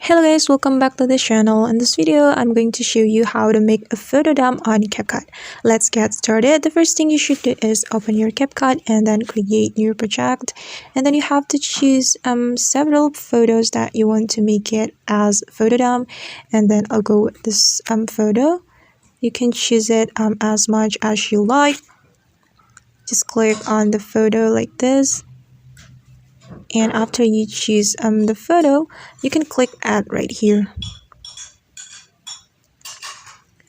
Hello guys, welcome back to the channel. In this video, I'm going to show you how to make a photo dump on Capcut. Let's get started. The first thing you should do is open your Capcut and then create new project. And then you have to choose several photos that you want to make it as photo dump. And then I'll go with this photo. You can choose it as much as you like. Just click on the photo like this. And after you choose the photo, you can click add right here.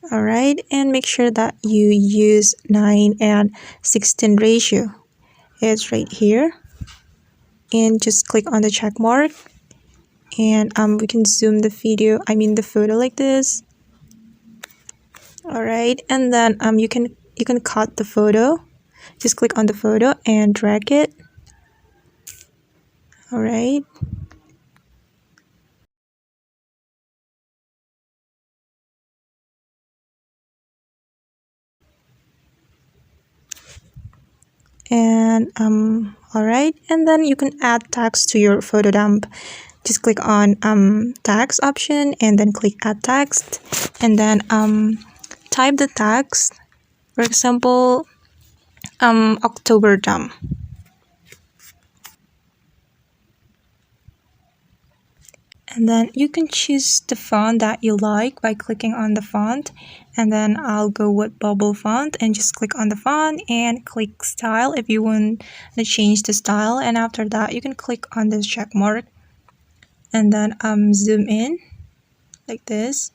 Alright, and make sure that you use 9:16 ratio. It's right here. And just click on the check mark. And we can zoom the the photo like this. Alright, and then you can cut the photo. Just click on the photo and drag it. Alright. And alright, and then you can add text to your photo dump. Just click on text option and then click add text, and then type the text. For example, October dump. And then you can choose the font that you like by clicking on the font. And then I'll go with bubble font and just click on the font and click style if you want to change the style. And after that, you can click on this check mark and then zoom in like this.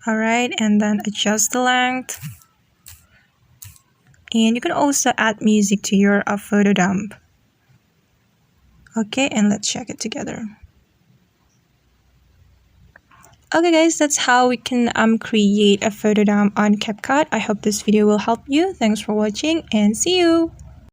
Alright, and then adjust the length. And you can also add music to your photo dump. Okay, and let's check it together. Okay guys, that's how we can create a photo dump on Capcut. I hope this video will help you. Thanks for watching and see you.